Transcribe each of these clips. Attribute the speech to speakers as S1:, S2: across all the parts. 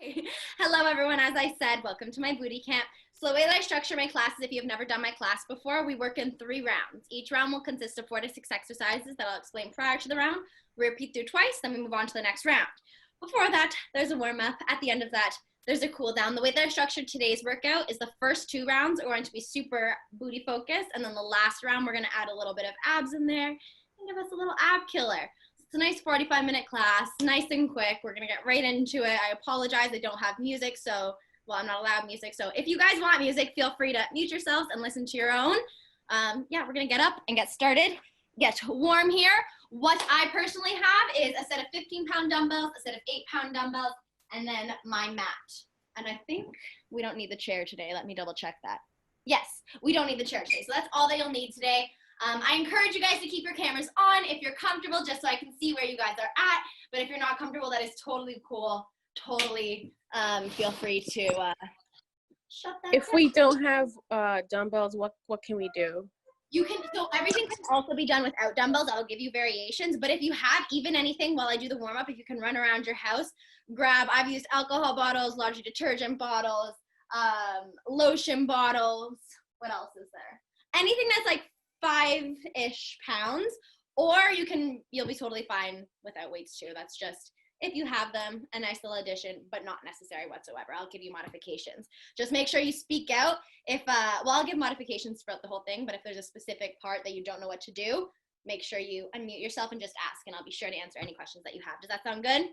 S1: Okay. Hello everyone, as I said, welcome to my booty camp. So the way that I structure my classes, if you've never done my class before, we work in 3 rounds. Each round will consist of 4 to 6 exercises that I'll explain prior to the round. We repeat through twice, then we move on to the next round. Before that, there's a warm-up. At the end of that, there's a cool down. The way that I structured today's workout is the first 2 rounds are going to be super booty focused, and then the last round we're gonna add a little bit of abs in there and give us a little ab killer. It's a nice 45-minute class, nice and quick. We're gonna get right into it. I apologize, I don't have music, so, well, I'm not allowed music. So if you guys want music, feel free to mute yourselves and listen to your own. Yeah, we're gonna get up and get started, get warm here. What I personally have is a set of 15-pound dumbbells, a set of 8-pound dumbbells, and then my mat. And I think we don't need the chair today. Let me double check that. Yes, we don't need the chair today. So that's all that you'll need today. I encourage you guys to keep your cameras on if you're comfortable, just so I can see where you guys are at. But if you're not comfortable, that is totally cool. Totally feel free to shut that
S2: If
S1: down.
S2: we don't have dumbbells, what can we do?
S1: You can, so everything can also be done without dumbbells. I'll give you variations, but if you have even anything while I do the warm-up, if you can run around your house, grab, I've used alcohol bottles, laundry detergent bottles, lotion bottles. What else is there? Anything that's like 5-ish pounds, or you'll be totally fine without weights too. That's just, if you have them, a nice little addition, but not necessary whatsoever. I'll give you modifications. Just make sure you speak out. If, well, I'll give modifications throughout the whole thing, but if there's a specific part that you don't know what to do, make sure you unmute yourself and just ask, and I'll be sure to answer any questions that you have. Does that sound good?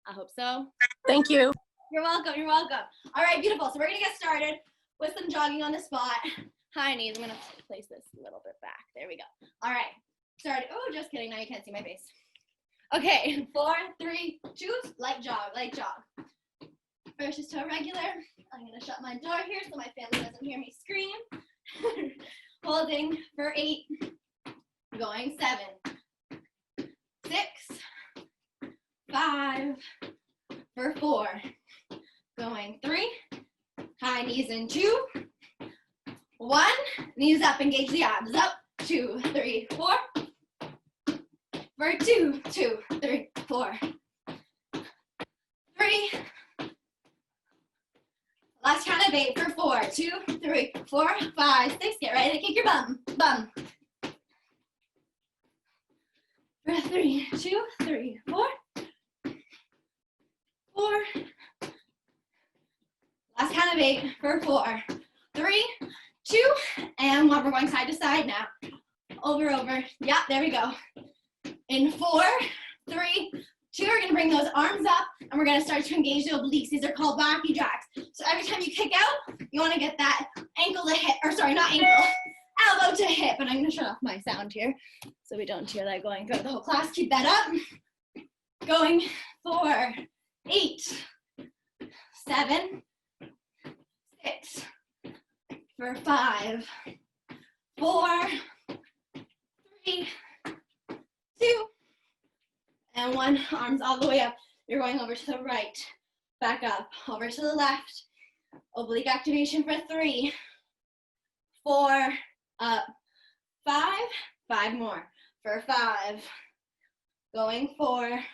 S1: I hope so.
S2: Thank you.
S1: You're welcome, you're welcome. All right, beautiful. So we're gonna get started with some jogging on the spot. High knees, I'm gonna place this a little bit back. There we go. All right, started. Oh, just kidding, now you can't see my face. Okay, 4, 3, 2, light jog, light jog. First is to a regular. I'm gonna shut my door here so my family doesn't hear me scream. Holding for 8, going 7, 6, 5, for 4, going 3, high knees in 2, 1, knees up, engage the abs, up, 2, 3, 4, for 2, 2, 3, 4, 3, last count of 8 for 4, 2, 3, 4, 5, 6, get ready to kick your bum, for 3, 2, 3, 4, 4, last count of 8 for 4, 3, 2, and 1. We're going side to side now. Over. Yeah, there we go. In 4, 3, 2, we're gonna bring those arms up and we're gonna start to engage the obliques. These are called wacky jacks. So every time you kick out, you wanna get that ankle to hip, or sorry, not ankle, elbow to hip. And I'm gonna shut off my sound here so we don't hear that going throughout the whole class. Keep that up. Going 4, 8, 7, 6, for 5, 4, 3, 2, and 1. Arms all the way up. You're going over to the right, back up, over to the left. Oblique activation for 3, 4, up, 5 more, for 5, going 4,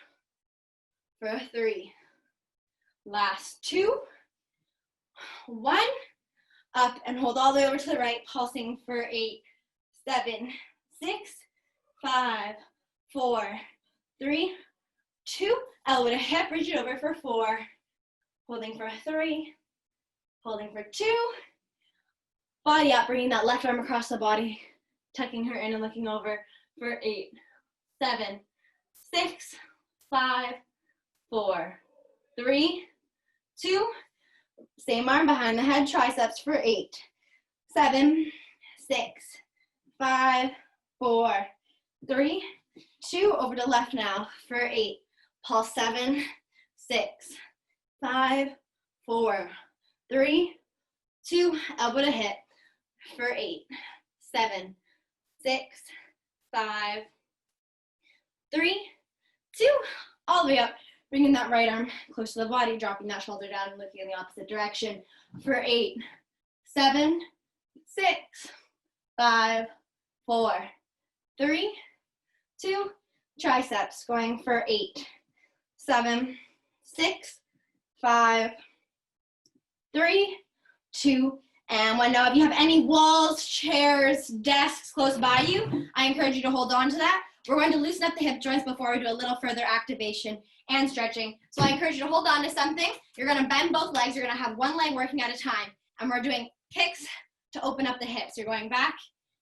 S1: for 3, last 2, 1, up and hold all the way over to the right, pulsing for 8, 7, 6, 5, 4, 3, 2, elbow to hip, reach it over for 4, holding for 3, holding for 2, body up, bringing that left arm across the body, tucking her in and looking over for 8, 7, 6, 5, 4, 3, 2, same arm behind the head, triceps for 8, 7, 6, 5, 4, 3, 2, over to left now for 8, pulse 7, 6, 5, 4, 3, 2, elbow to hip for 8, 7, 6, 5, 3, 2, all the way up. Bringing that right arm close to the body, dropping that shoulder down and looking in the opposite direction for 8, 7, 6, 5, 4, 3, 2, triceps going for 8, 7, 6, 5, 3, 2, and 1. Now, if you have any walls, chairs, desks close by you, I encourage you to hold on to that. We're going to loosen up the hip joints before we do a little further activation and stretching. So I encourage you to hold on to something. You're going to bend both legs. You're going to have one leg working at a time. And we're doing kicks to open up the hips. You're going back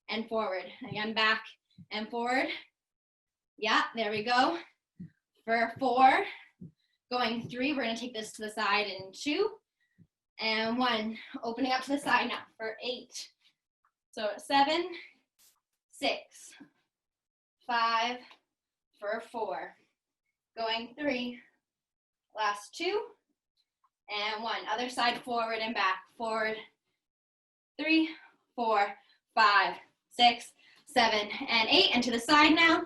S1: and forward. Again, back and forward. Yeah, there we go. For 4, going 3, we're going to take this to the side in 2, and 1. Opening up to the side now for 8. So 7, 6, 5, for 4. Going 3, last 2, and 1. Other side, forward and back. Forward, 3, 4, 5, 6, 7, and 8. And to the side now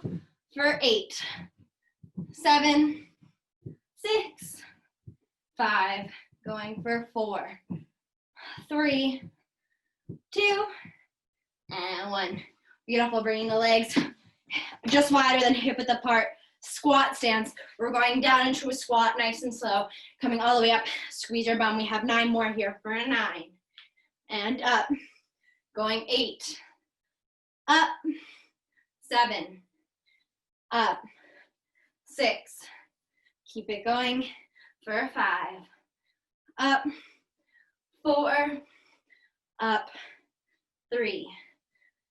S1: for 8, 7, 6, 5. Going for 4, 3, 2, and 1. Beautiful, bringing the legs just wider than hip width apart. Squat stance. We're going down into a squat, nice and slow. Coming all the way up, squeeze your bum. We have 9 more here for a 9. And up, going 8. Up, 7. Up, 6. Keep it going for 5. Up, 4. Up, 3.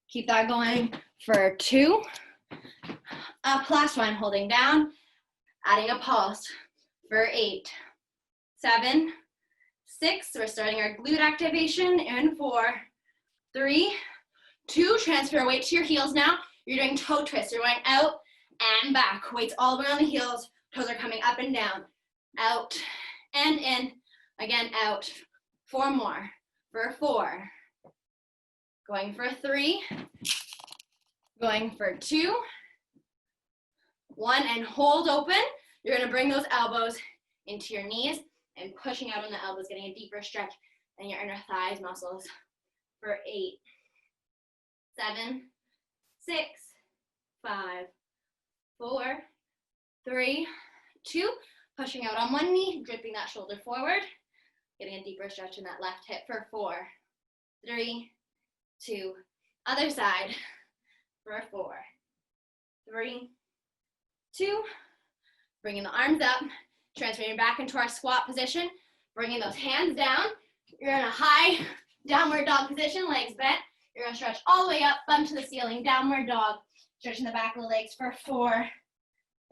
S1: Keep that going for 2. Up, last one, holding down, adding a pulse for 8, 7, 6. We're starting our glute activation in 4, 3, 2. Transfer weight to your heels now. You're doing toe twists. You're going out and back. Weights all the way on the heels. Toes are coming up and down. Out and in. Again, out. 4 more. For 4. Going for 3. Going for 2. 1, and hold open. You're going to bring those elbows into your knees and pushing out on the elbows, getting a deeper stretch in your inner thighs muscles. For 8, 7, 6, 5, 4, 3, 2. Pushing out on one knee, dripping that shoulder forward, getting a deeper stretch in that left hip for 4, 3, 2. Other side for 4, 3, 2. Bringing the arms up, transferring back into our squat position, bringing those hands down. You're in a high downward dog position, legs bent. You're gonna stretch all the way up, bum to the ceiling, downward dog. Stretching the back of the legs for 4,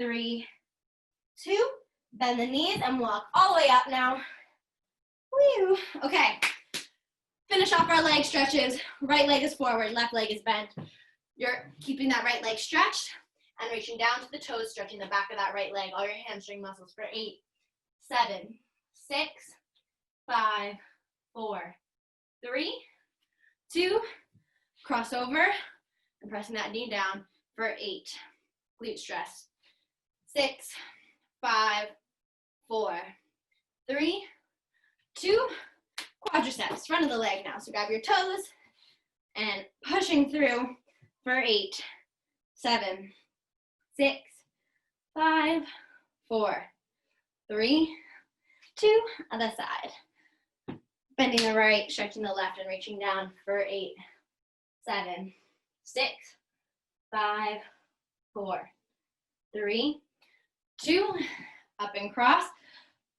S1: 3, 2. Bend the knees and walk all the way up now. Woo. Okay, finish off our leg stretches. Right leg is forward, left leg is bent. You're keeping that right leg stretched and reaching down to the toes, stretching the back of that right leg, all your hamstring muscles for 8, 7, 6, 5, 4, 3, 2. Cross over and pressing that knee down for 8. Glute stress. 6, 5, 4, 3, 2. Quadriceps, front of the leg now. So grab your toes and pushing through for 8, 7, 6, 5, 4, 3, 2. Other side. Bending the right, stretching the left, and reaching down for 8, 7, 6, 5, 4, 3, 2. Up and cross.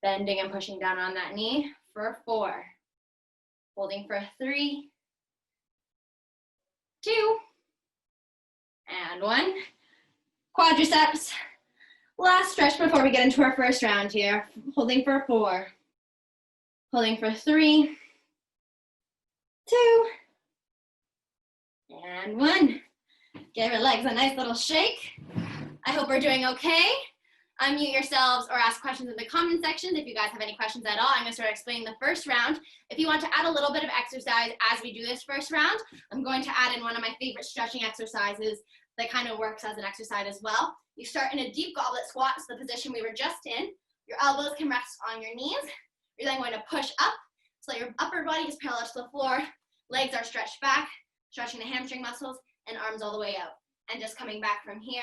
S1: Bending and pushing down on that knee for 4. Holding for 3, 2, and 1. Quadriceps. Last stretch before we get into our first round here. Holding for 4. Holding for 3, 2, and 1. Give your legs a nice little shake. I hope we're doing okay. Unmute yourselves or ask questions in the comment section if you guys have any questions at all. I'm going to start explaining the first round. If you want to add a little bit of exercise as we do this first round, I'm going to add in one of my favorite stretching exercises that kind of works as an exercise as well. You start in a deep goblet squat, so the position we were just in. Your elbows can rest on your knees. You're then going to push up so your upper body is parallel to the floor. Legs are stretched back, stretching the hamstring muscles, and arms all the way out. And just coming back from here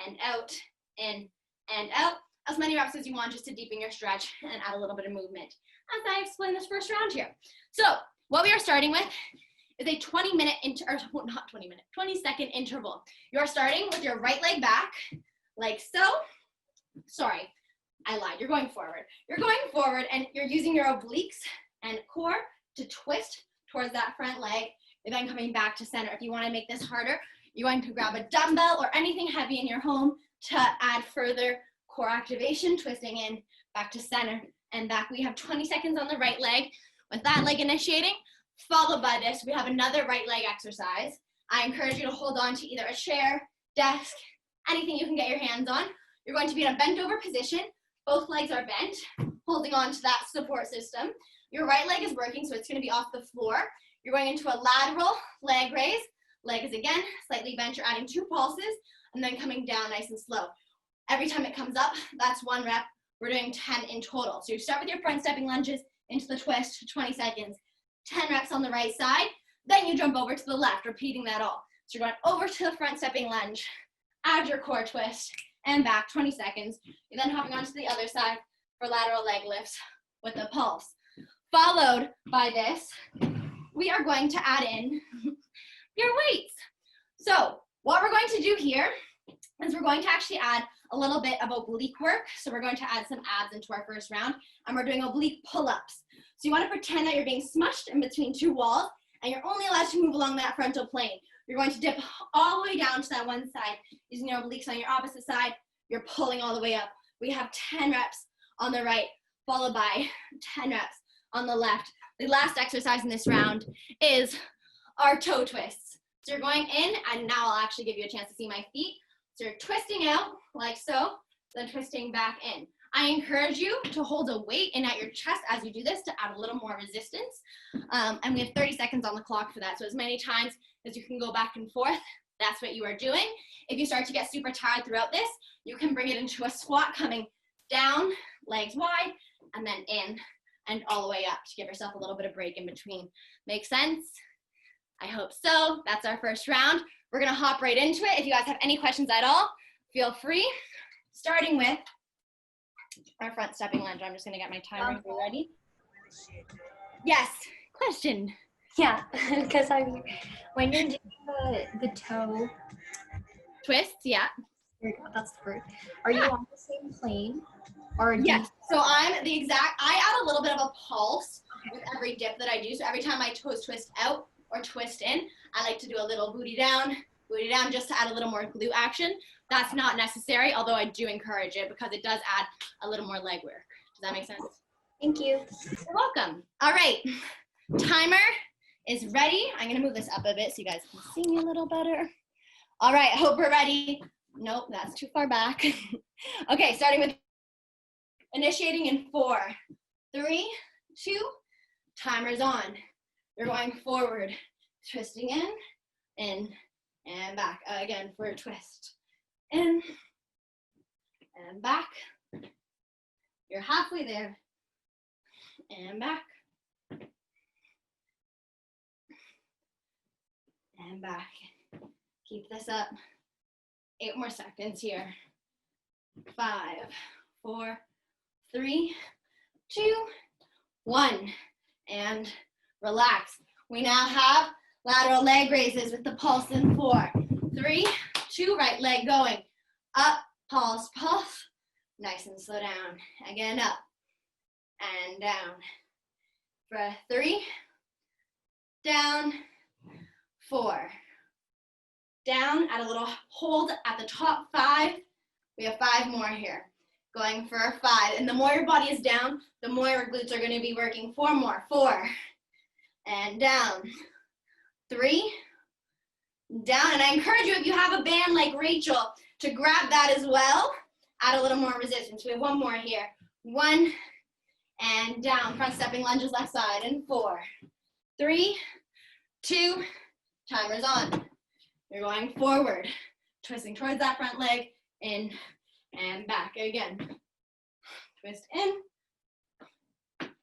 S1: and out, in, and out. as many reps as you want just to deepen your stretch and add a little bit of movement as I explain this first round here. So what we are starting with is a 20-second interval. You're starting with your right leg back, like so. Sorry, I lied. You're going forward. You're going forward and you're using your obliques and core to twist towards that front leg. You're then coming back to center. If you want to make this harder, you're going to grab a dumbbell or anything heavy in your home to add further core activation, twisting in, back to center and back. We have 20 seconds on the right leg with that leg initiating. Followed by this, we have another right leg exercise. I encourage you to hold on to either a chair, desk, anything you can get your hands on. You're going to be in a bent over position. Both legs are bent, holding on to that support system. Your right leg is working, so it's going to be off the floor. You're going into a lateral leg raise. Leg is again slightly bent. You're adding 2 pulses and then coming down nice and slow. Every time it comes up, that's 1 rep. We're doing 10 in total. So you start with your front stepping lunges into the twist, 20 seconds. 10 reps on the right side, then you jump over to the left, repeating that all. So you're going over to the front stepping lunge, add your core twist, and back 20 seconds. You're then hopping onto the other side for lateral leg lifts with a pulse. Followed by this, we are going to add in your weights. So what we're going to do here is we're going to actually add a little bit of oblique work. So we're going to add some abs into our first round, and we're doing oblique pull-ups. So you want to pretend that you're being smushed in between 2 walls, and you're only allowed to move along that frontal plane. You're going to dip all the way down to that one side. Using your obliques on your opposite side, you're pulling all the way up. We have 10 reps on the right, followed by 10 reps on the left. The last exercise in this round is our toe twists. So you're going in, and now I'll actually give you a chance to see my feet. So you're twisting out like so, then twisting back in. I encourage you to hold a weight in at your chest as you do this to add a little more resistance. And we have 30 seconds on the clock for that. So as many times as you can go back and forth, that's what you are doing. If you start to get super tired throughout this, you can bring it into a squat, coming down, legs wide, and then in and all the way up to give yourself a little bit of break in between. Make sense? I hope so. That's our first round. We're gonna hop right into it. If you guys have any questions at all, feel free. Starting with our front stepping lunge. I'm just gonna get my timer ready. Yes, question.
S3: Yeah, because when you're doing the toe
S1: Twists, yeah.
S3: there you go, that's the word. Are you on the same plane? Or
S1: Yes, so I add a little bit of a pulse with every dip that I do. So every time my toes twist out or twist in, I like to do a little booty down just to add a little more glute action. That's not necessary, although I do encourage it because it does add a little more leg work. Does that make sense?
S3: Thank you.
S1: You're welcome. All right, timer is ready. I'm gonna move this up a bit so you guys can see me a little better. All right, I hope we're ready. Nope, that's too far back. Okay, starting with initiating in 4, 3, 2, timer's on. You're going forward, twisting in, and back. Again for a twist. In, and back. You're halfway there. And back. And back. Keep this up. 8 more seconds here. 5, 4, 3, 2, 1. And relax. We now have lateral leg raises with the pulse in 4, 3, 2, right leg going. Up, pulse, pulse. Nice and slow down. Again, up and down. For 3, down, 4. Down, add a little hold at the top. 5. We have 5 more here. Going for 5. And the more your body is down, the more your glutes are going to be working. 4 more. 4. And down. 3. Down. And I encourage you, if you have a band like Rachel, to grab that as well. Add a little more resistance. We have 1 more here. 1. And down. Front stepping lunges left side. And 4, 3, 2. Timer's on. You're going forward, twisting towards that front leg, in and back again. Twist in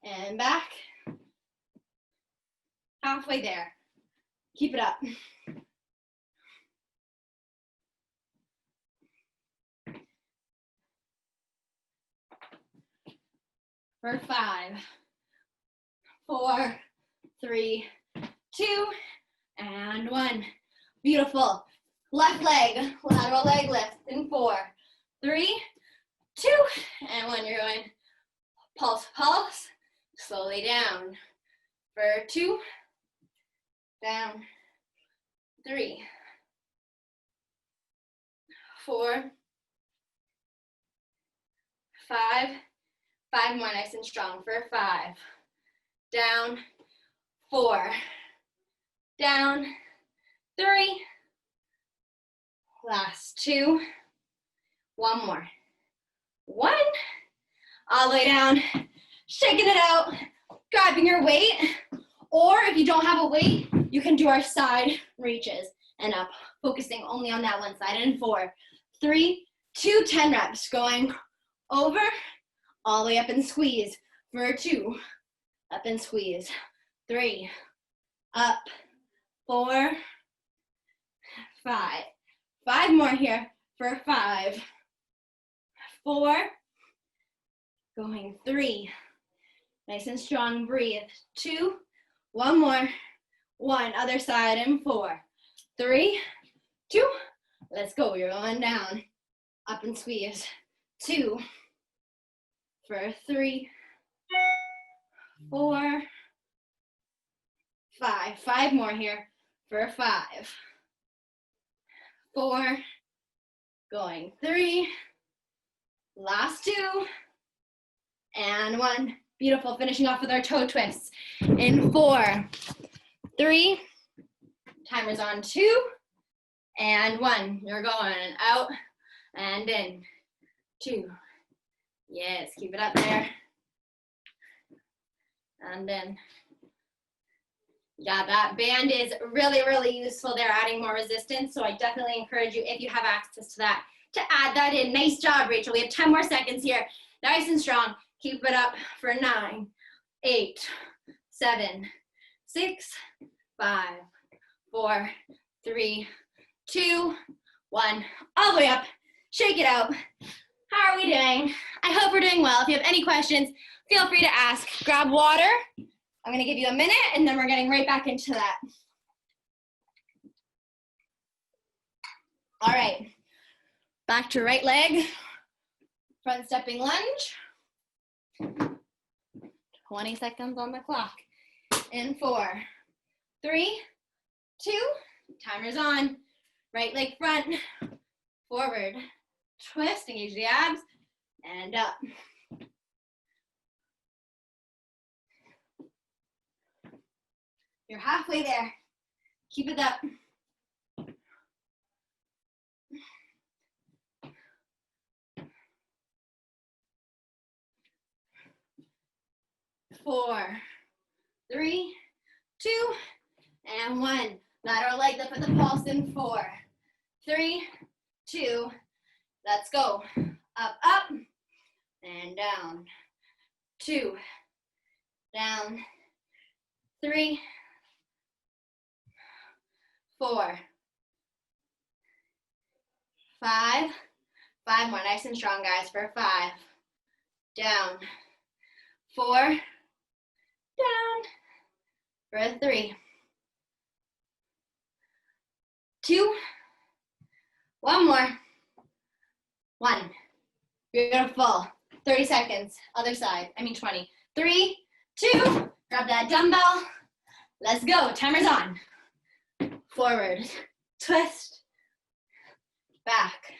S1: and back. Halfway there. Keep it up. for 5, 4, 3, 2, and 1. Beautiful. Left leg, lateral leg lift in 4, 3, 2, and 1. You're going pulse, pulse, slowly down for 2, down, 3, 4, 5, 5 more, nice and strong for 5, down, 4, down, 3, last 2, 1 more, 1, all the way down, shaking it out, grabbing your weight, or if you don't have a weight, you can do our side reaches and up, focusing only on that one side, and 4, 3, 2, 10 reps, going over, all the way up and squeeze for 2, up and squeeze, 3, up, 4, 5, 5 more here for 5, 4, going 3, nice and strong, breathe, 2, 1 more, 1, other side, and 4, 3, 2, let's go, you're going down, up and squeeze, 2, for 3, 4, 5, 5 more here for 5, 4, going 3, last 2, and 1. Beautiful, finishing off with our toe twists in 4, 3, timer's on 2, and 1. You're going out and in, 2. Yes, keep it up there. And then, yeah, that band is really, really useful. They're adding more resistance, so I definitely encourage you, if you have access to that, to add that in. Nice job, Rachel. We have 10 more seconds here. Nice and strong. Keep it up for 9, 8, 7, 6, 5, 4, 3, 2, 1. All the way up. Shake it out. How are we doing? I hope we're doing well. If you have any questions, feel free to ask. Grab water. I'm going to give you a minute, and then we're getting right back into that. All right. Back to right leg. Front stepping lunge. 20 seconds on the clock. In 4, 3, 2, timer's on. Right leg front, forward, twist, engage the abs, and up. You're halfway there. Keep it up. 4, 3, 2, and 1. Lateral leg lift with the pulse in 4, 3, 2, let's go. Up, up, and down. 2, down, 3, 4, 5, 5 more, nice and strong, guys, for 5, down, 4, down, for 3, 2, 1 more, 1. Beautiful. 30 seconds, other side, 20. 3, 2, grab that dumbbell. Let's go, timer's on. Forward, twist, back.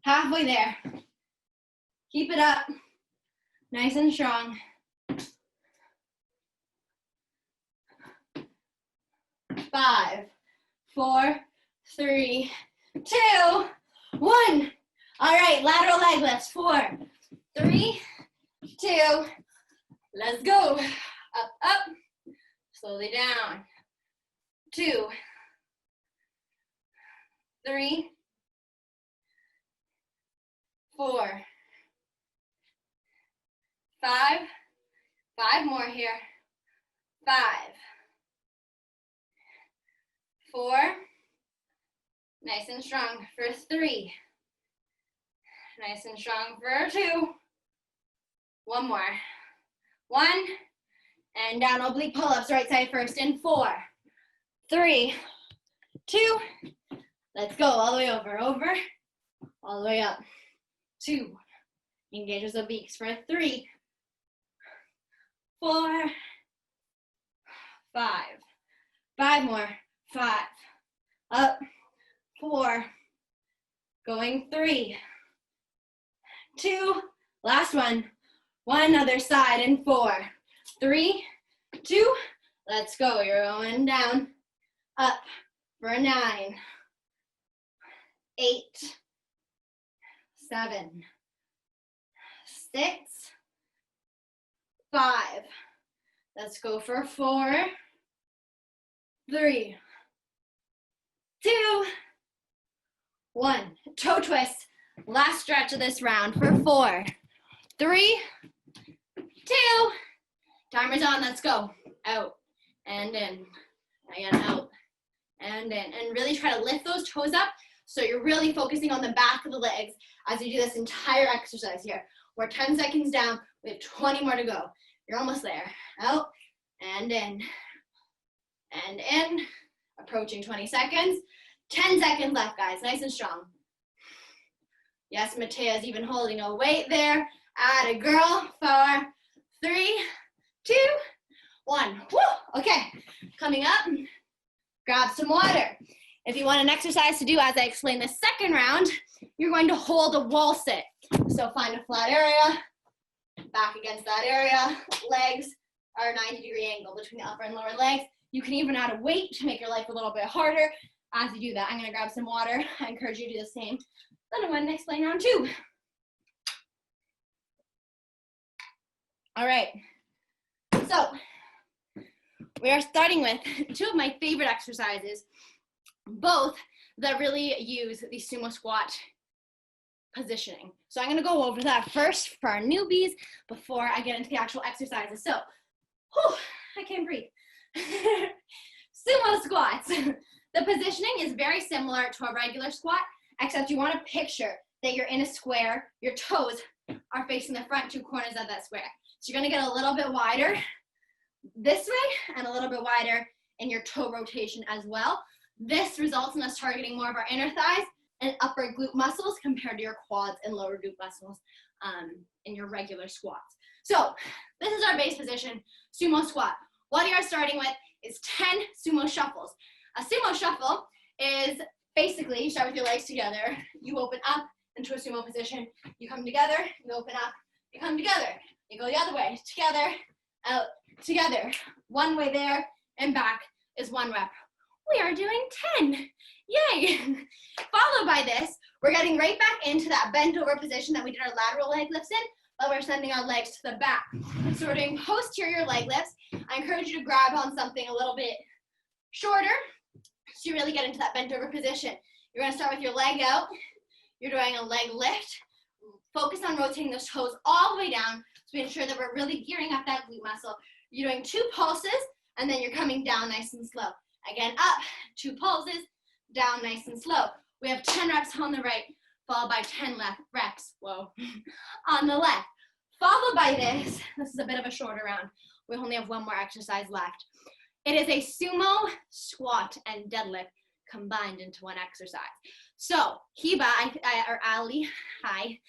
S1: Halfway there. Keep it up, nice and strong. 5, 4, 3, 2, 1. All right, lateral leg lifts. 4, 3, 2. Let's go. Up, up. Slowly down. 2, 3, 4, 5. 5 more here. 5, 4, Nice and strong for 3. Nice and strong for 2. One more. 1, and down oblique pull-ups, right side first in 4, 3, 2. Let's go all the way over, all the way up. 2. Engage those obliques for 3, 4, 5. 5 more. 5. Up. 4. Going 3, 2. Last one. One other side in 4, 3, 2. Let's go. You're going down. Up for 9, 8, 7, 6, 5. Let's go for 4, 3, 2, 1. Toe twist. Last stretch of this round for 4, 3, 2. Timer's on. Let's go. Out and in. Again, out and in. And really try to lift those toes up so you're really focusing on the back of the legs as you do this entire exercise here. We're 10 seconds down. We have 20 more to go. You're almost there. Out and in. And in. Approaching 20 seconds. 10 seconds left, guys. Nice and strong. Yes, Matea's even holding a weight there. Atta girl. 4, 3, 2, 1. Woo! Okay, coming up, grab some water. If you want an exercise to do as I explained the second round, you're going to hold a wall sit. So find a flat area, back against that area, legs are a 90-degree angle between the upper and lower legs. You can even add a weight to make your life a little bit harder. As you do that, I'm gonna grab some water. I encourage you to do the same. Then I'm going to explain round 2. All right, so we are starting with 2 of my favorite exercises, both that really use the sumo squat positioning. So I'm gonna go over that first for our newbies before I get into the actual exercises. So, whew, I can't breathe. Sumo squats. The positioning is very similar to a regular squat, except you wanna picture that you're in a square, your toes are facing the front 2 corners of that square. So you're gonna get a little bit wider this way and a little bit wider in your toe rotation as well. This results in us targeting more of our inner thighs and upper glute muscles compared to your quads and lower glute muscles in your regular squats. So this is our base position, sumo squat. What you are starting with is 10 sumo shuffles. A sumo shuffle is basically, you start with your legs together, you open up into a sumo position, you come together, you open up, you come together, you go the other way, together, out, together. One way there and back is 1 rep. We are doing 10. Yay! Followed by this, we're getting right back into that bent over position that we did our lateral leg lifts in, but we're sending our legs to the back. So we're doing posterior leg lifts. I encourage you to grab on something a little bit shorter so you really get into that bent over position. You're gonna start with your leg out. You're doing a leg lift. Focus on rotating those toes all the way down to ensure that we're really gearing up that glute muscle. You're doing 2 pulses, and then you're coming down nice and slow. Again, up, 2 pulses, down nice and slow. We have 10 reps on the right, followed by 10 reps, whoa, on the left. Followed by this is a bit of a shorter round. We only have 1 more exercise left. It is a sumo squat and deadlift combined into 1 exercise. So, Hiba, or Ali, hi.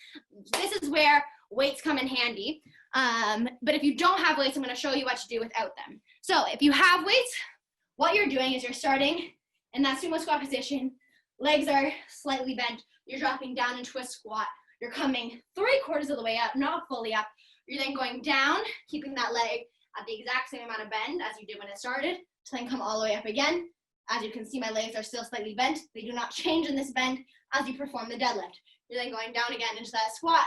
S1: This is where weights come in handy. But if you don't have weights, I'm gonna show you what to do without them. So, if you have weights, what you're doing is you're starting in that sumo squat position. Legs are slightly bent. You're dropping down into a squat. You're coming 3/4 of the way up, not fully up. You're then going down, keeping that leg at the exact same amount of bend as you did when it started, to then come all the way up again. As you can see, my legs are still slightly bent. They do not change in this bend as you perform the deadlift. You're then going down again into that squat,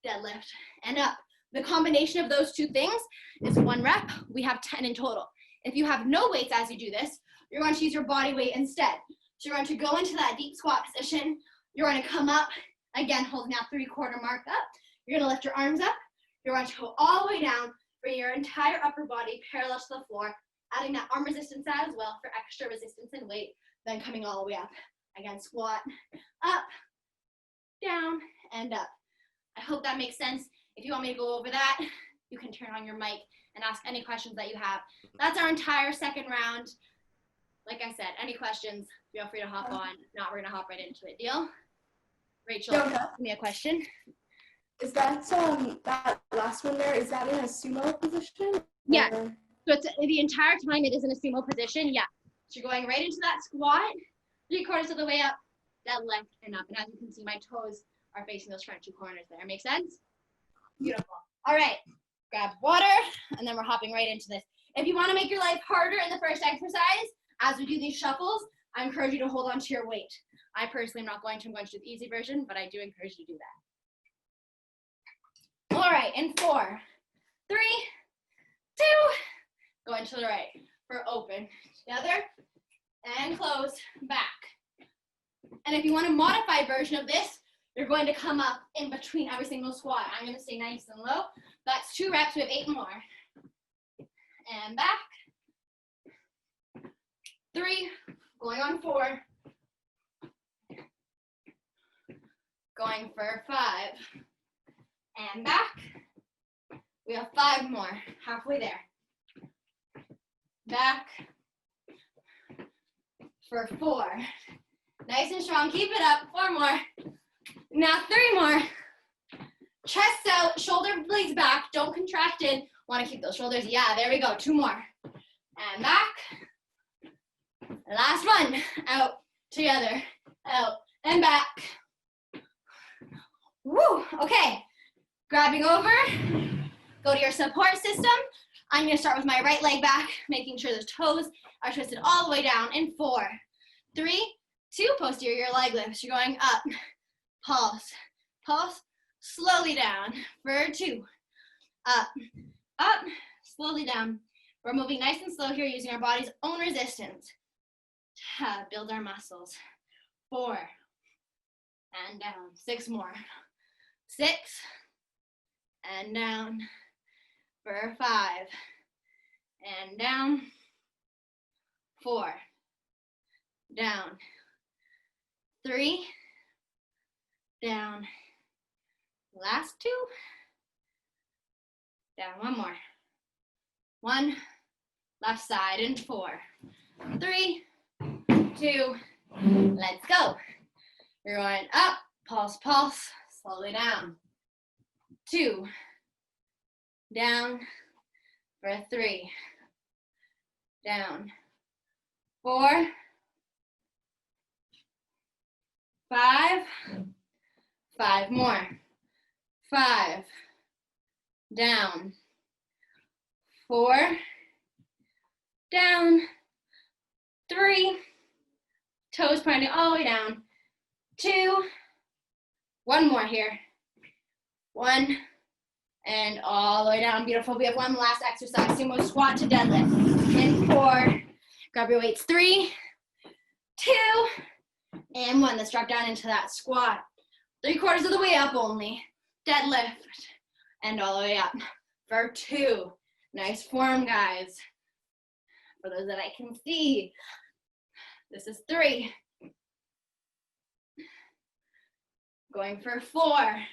S1: deadlift, and up. The combination of those 2 things is 1 rep. We have 10 in total. If you have no weights as you do this, you're going to use your body weight instead. So you're going to go into that deep squat position. You're going to come up, again, holding that 3/4 mark up. You're going to lift your arms up. You're going to go all the way down, bring your entire upper body parallel to the floor, adding that arm resistance as well for extra resistance and weight, then coming all the way up. Again, squat, up, down, and up. I hope that makes sense. If you want me to go over that, you can turn on your mic and ask any questions that you have. That's our entire second round. Like I said, any questions, feel free to hop on. If not, we're gonna hop right into it. Deal? Rachel,
S4: Bianca,
S1: give me a question.
S4: is that that last one there, is that in a sumo position?
S1: Yeah.
S4: Or-
S1: So it's the entire time it is in a sumo position. Yeah. So you're going right into that squat, 3/4 of the way up, deadlift and up. And as you can see, my toes are facing those front two corners there. Make sense? Beautiful. All right. Grab water, and then we're hopping right into this. If you want to make your life harder in the first exercise, as we do these shuffles, I encourage you to hold on to your weight. I personally am not going to. I'm going to do the easy version, but I do encourage you to do that. All right, in 4, 3, 2, going to the right for open. Together and close, back. And if you want a modified version of this, you're going to come up in between every single squat. I'm going to stay nice and low. That's 2 reps. We have 8 more. And back. 3, going on 4. Going for 5. And back. We have 5 more. Halfway there. Back. For 4. Nice and strong. Keep it up. 4 more. Now 3 more. Chest out, shoulder blades back. Don't contract in. Want to keep those shoulders. Yeah, there we go. 2 more. And back. Last one. Out. Together. Out. And back. Woo. Okay. Grabbing over. Go to your support system. I'm going to start with my right leg back, making sure the toes are twisted all the way down in 4, 3, 2, posterior leg lifts. You're going up, pulse, pulse, slowly down for 2, up, up, slowly down. We're moving nice and slow here using our body's own resistance to build our muscles. 4, and down, 6 more, 6, and down for 5, and down, 4, down, 3, down, last 2, down, 1 more, 1, left side, and 4, 3, 2, let's go. You're going up, pulse, pulse, slowly down, 2, down for 3, down, 4, 5, 5 more, 5, down, 4, down, 3, toes pointing all the way down, 2, 1 more here, 1, and all the way down. Beautiful. We have one last exercise. Sumo squat to deadlift. In 4, grab your weights. 3, 2, and 1. Let's drop down into that squat. 3/4 of the way up only. Deadlift. And all the way up for 2. Nice form, guys. For those that I can see. This is 3. Going for 4.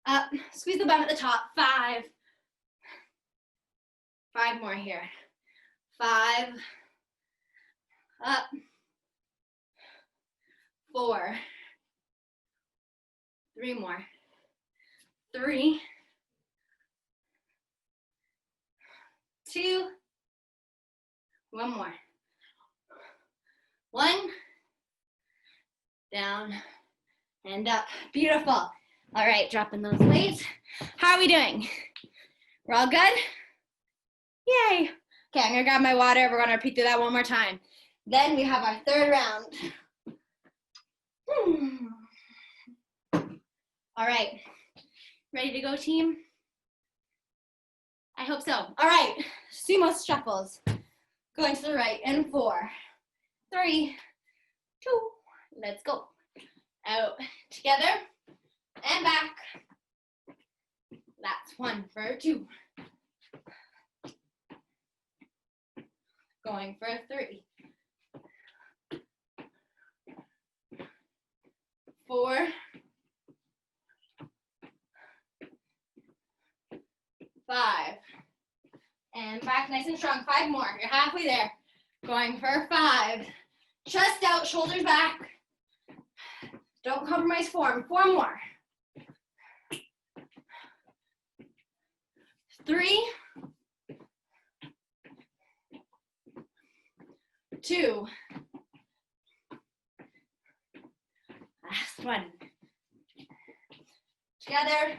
S1: Up, squeeze the bum at the top, 5. 5 more here. 5. Up. 4. 3 more. 3. 2. 1 more. 1. Down and up. Beautiful. All right, dropping those weights. How are we doing? We're all good? Yay. Okay, I'm gonna grab my water. We're gonna repeat through that one more time. Then we have our 3rd round. All right, ready to go, team? I hope so. All right, sumo shuffles. Going to the right in 4, 3, 2, let's go. Out, together, and back. That's 1 for 2. Going for 3. 4, 5, and back nice and strong. 5 more. You're halfway there. Going for 5. Chest out, shoulders back. Don't compromise form. 4 more. 3, 2. Last one. Together.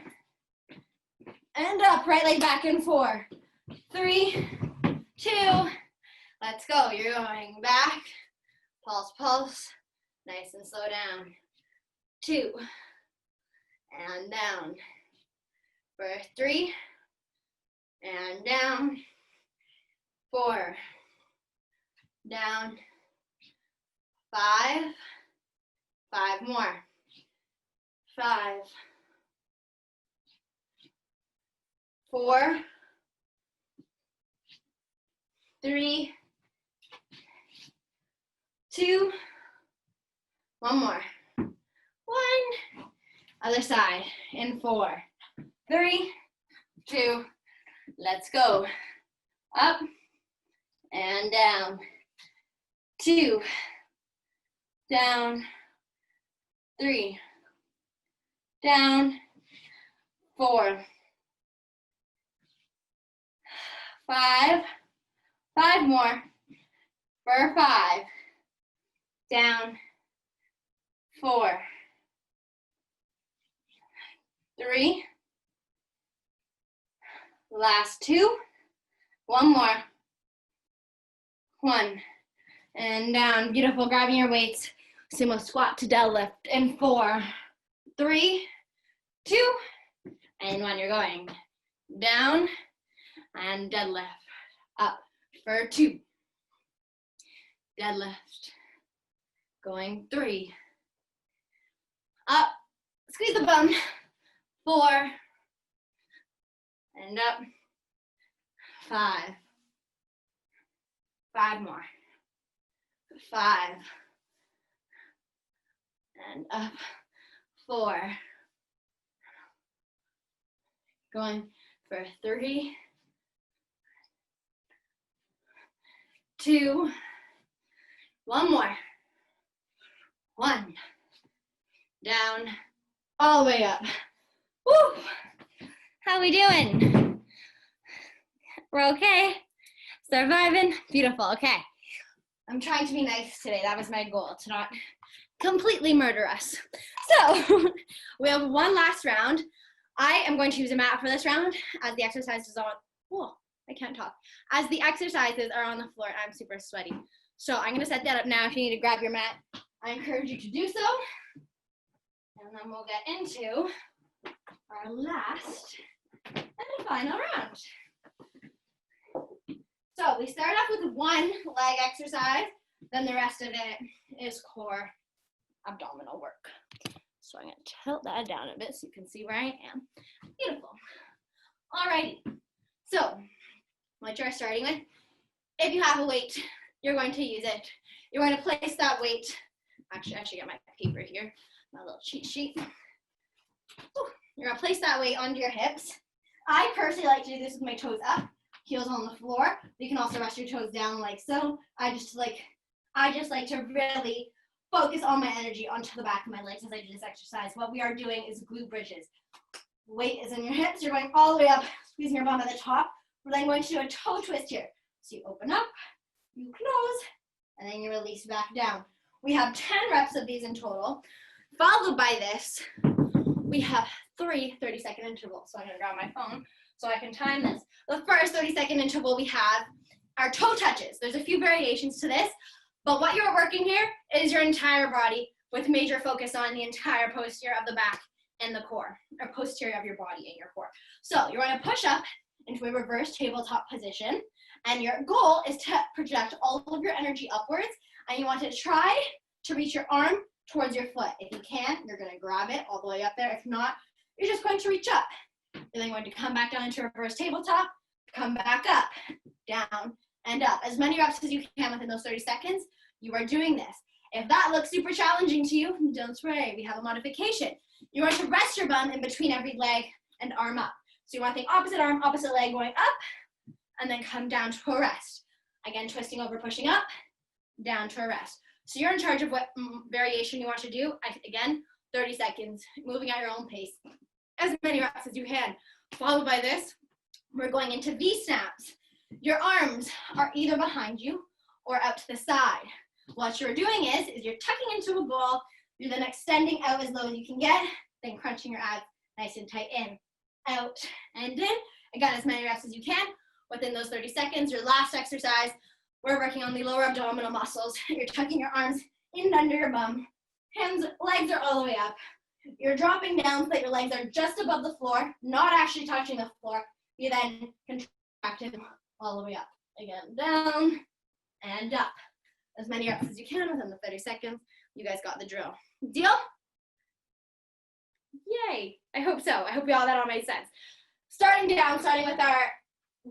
S1: And up. Right leg back in 4, 3, 2. Let's go. You're going back. Pulse, pulse. Nice and slow down. 2. And down. For 3. And down. 4. Down. 5. 5 more. 5. 4. 3. 2. 1 more. 1. Other side. In 4, 3, 2. Let's go. Up and down. 2. Down. 3. Down. 4. 5. 5 more. For 5. Down. 4. 3. Last 2. 1 more. 1. And down. Beautiful. Grabbing your weights. Sumo squat to deadlift. In 4, 3, 2, and 1. You're going down and deadlift. Up for 2. Deadlift. Going 3. Up. Squeeze the bum. 4. And up. 5. 5 more. 5. And up. 4. Going for 3. 2. 1 more. 1. Down. All the way up. Woo! How we doing? We're okay? Surviving? Beautiful. Okay. I'm trying to be nice today. That was my goal, to not completely murder us. So we have one last round. I am going to use a mat for this round as the exercises on, whoa, I can't talk. As the exercises are on the floor, I'm super sweaty. So I'm gonna set that up now. If you need to grab your mat, I encourage you to do so. And then we'll get into our last and final round. So we start off with 1 leg exercise, then the rest of it is core abdominal work. So I'm gonna tilt that down a bit so you can see where I am. Beautiful. Alrighty, so what you're starting with, if you have a weight, you're going to use it. You're going to place that weight, actually I should get my paper here, my little cheat sheet. You're gonna place that weight onto your hips. I personally like to do this with my toes up, heels on the floor. You can also rest your toes down like so. I just like to really focus all my energy onto the back of my legs as I do this exercise. What we are doing is glute bridges. Weight is in your hips. You're going all the way up, squeezing your bum at the top. We're then going to do a toe twist here. So you open up, you close, and then you release back down. We have 10 reps of these in total. Followed by this, we have 3 30-second intervals. So I'm gonna grab my phone so I can time this. The first 30-second interval we have are toe touches. There's a few variations to this, but what you're working here is your entire body with major focus on the entire posterior of the back and the core, or posterior of your body and your core. So you're going to push up into a reverse tabletop position, and your goal is to project all of your energy upwards, and you want to try to reach your arm towards your foot. If you can, you're going to grab it all the way up there. If not, you're just going to reach up. You're then going to come back down into reverse tabletop, come back up, down, and up. As many reps as you can within those 30 seconds, you are doing this. If that looks super challenging to you, don't worry, we have a modification. You want to rest your bum in between every leg and arm up. So you want to think opposite arm, opposite leg going up, and then come down to a rest. Again, twisting over, pushing up, down to a rest. So you're in charge of what variation you want to do. Again, 30 seconds, moving at your own pace. As many reps as you can. Followed by this, we're going into V snaps. Your arms are either behind you or out to the side. What you're doing is you're tucking into a ball, you're then extending out as low as you can get, then crunching your abs nice and tight in, out, and in. Again, as many reps as you can within those 30 seconds. Your last exercise, we're working on the lower abdominal muscles. You're tucking your arms in under your bum. Hands, legs are all the way up. You're dropping down so that your legs are just above the floor, not actually touching the floor. You then contract it all the way up. Again, down and up. As many reps as you can within the 30 seconds. You guys got the drill. Deal? Yay. I hope so. I hope that all made sense. Starting down, starting with our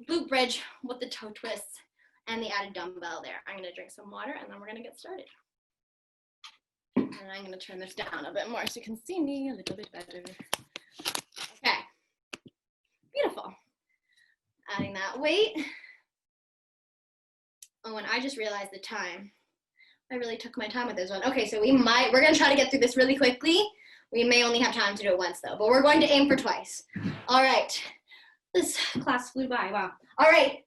S1: glute bridge with the toe twists and the added dumbbell there. I'm going to drink some water and then we're going to get started. And I'm going to turn this down a bit more so you can see me a little bit better. Okay. Beautiful. Adding that weight. Oh, and I just realized the time. I really took my time with this one. Okay, so we're going to try to get through this really quickly. We may only have time to do it once though, but we're going to aim for twice. All right. This class flew by, wow. All right.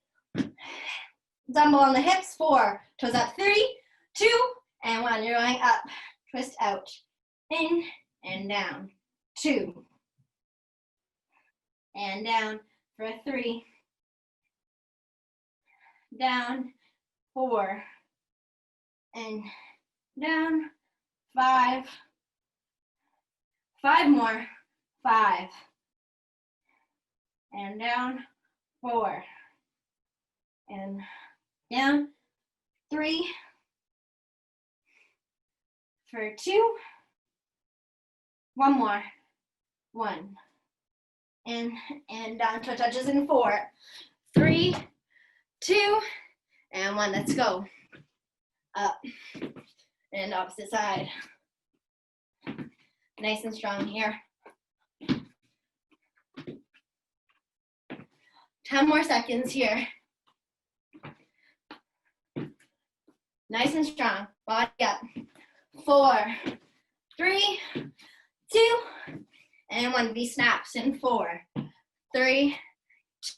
S1: Dumbbell on the hips, 4. Toes up, 3, 2, and 1. You're going up. Twist out, in and down, 2, and down for a 3, down, 4, and down, 5, 5 more, 5, and down, 4, and down, 3, for 2, 1 more, 1, and down, toe touches in 4, 3, 2, and 1. Let's go. Up and opposite side. Nice and strong here. 10 more seconds here. Nice and strong. Body up. 4, 3, 2, and 1. V snaps in 4, 3,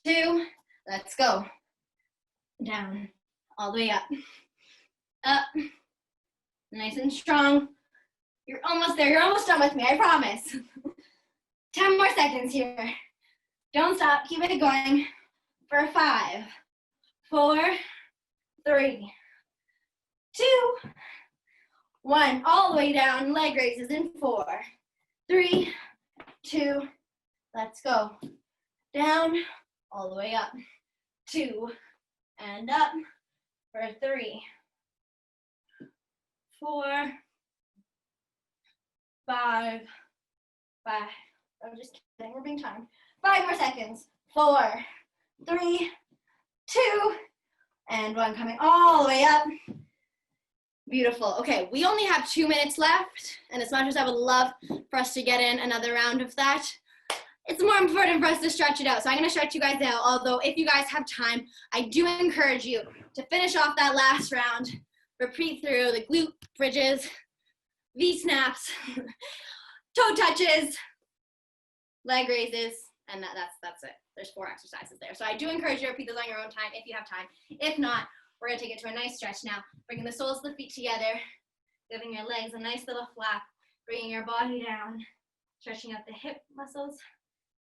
S1: 2. Let's go. Down, all the way up. Up. Nice and strong. You're almost there. You're almost done with me, I promise. 10 more seconds here. Don't stop. Keep it going. For 5, 4, 3, 2, 1. All the way down. Leg raises in 4, 3, 2. Let's go. Down. All the way up. 2. And up. For 3, 4, 5. I'm just kidding. We're being timed. 5 more seconds. 4, 3, 2, and 1. Coming all the way up. Beautiful. Okay, we only have 2 minutes left, and as much as I would love for us to get in another round of that, it's more important for us to stretch it out. So I'm going to stretch you guys out, although if you guys have time, I do encourage you to finish off that last round, repeat through the glute bridges, V snaps, toe touches, leg raises, and that's it. There's 4 exercises there. So I do encourage you to repeat those on your own time if you have time. If not, we're going to take it to a nice stretch now, bringing the soles of the feet together, giving your legs a nice little flap, bringing your body down, stretching out the hip muscles,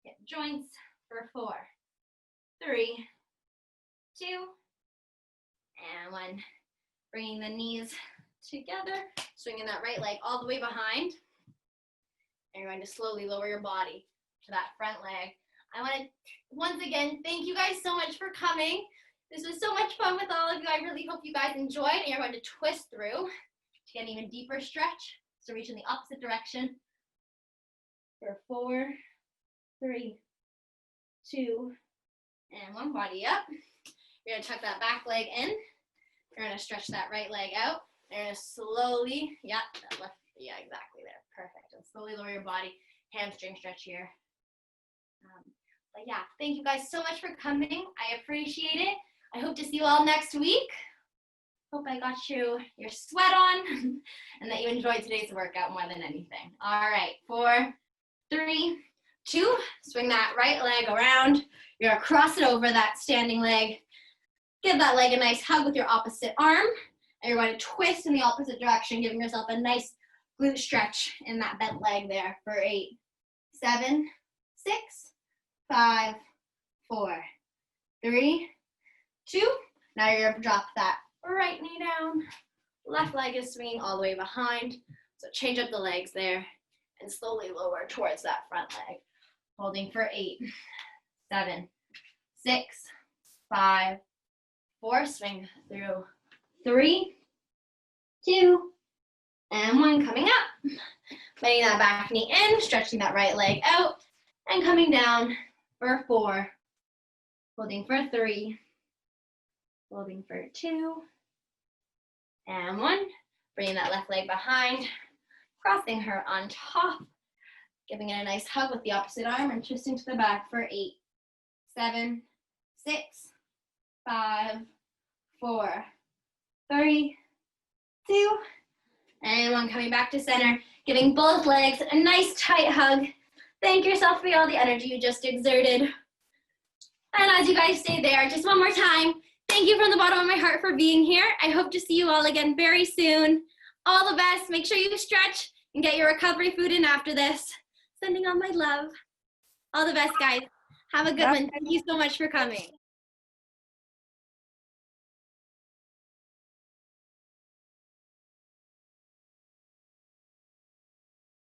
S1: hip joints for 4, 3, 2, and 1. Bringing the knees together, swinging that right leg all the way behind. And you're going to slowly lower your body to that front leg. I want to, once again, thank you guys so much for coming. This was so much fun with all of you. I really hope you guys enjoyed. And you're going to twist through to get an even deeper stretch. So reach in the opposite direction. For 4, 3, 2, and 1. Body up. You're going to tuck that back leg in. You're going to stretch that right leg out. You're gonna slowly, yeah, that left, yeah, exactly there, perfect. And slowly lower your body, hamstring stretch here. But yeah, thank you guys so much for coming. I appreciate it. I hope to see you all next week. Hope I got you your sweat on and that you enjoyed today's workout more than anything. All right, 4, 3, 2, swing that right leg around. You're gonna cross it over that standing leg. Give that leg a nice hug with your opposite arm. And you're going to twist in the opposite direction, giving yourself a nice glute stretch in that bent leg there for 8, 7, 6, 5, 4, 3, 2. Now you're gonna drop that right knee down. Left leg is swinging all the way behind. So change up the legs there and slowly lower towards that front leg. Holding for 8, 7, 6, 5, 4. Swing through 3, 2, and 1. Coming up. Bending that back knee in, stretching that right leg out, and coming down for 4. Holding for 3. Holding for 2. And 1. Bringing that left leg behind, crossing her on top, giving it a nice hug with the opposite arm and twisting to the back for 8, 7, 6, 5, 4, 3, 2, and 1. Coming back to center, giving both legs a nice tight hug. Thank yourself for all the energy you just exerted. And as you guys stay there, just one more time, thank you from the bottom of my heart for being here. I hope to see you all again very soon. All the best. Make sure you stretch and get your recovery food in after this. Sending all my love. All the best, guys. Have a good one. Thank you so much for coming.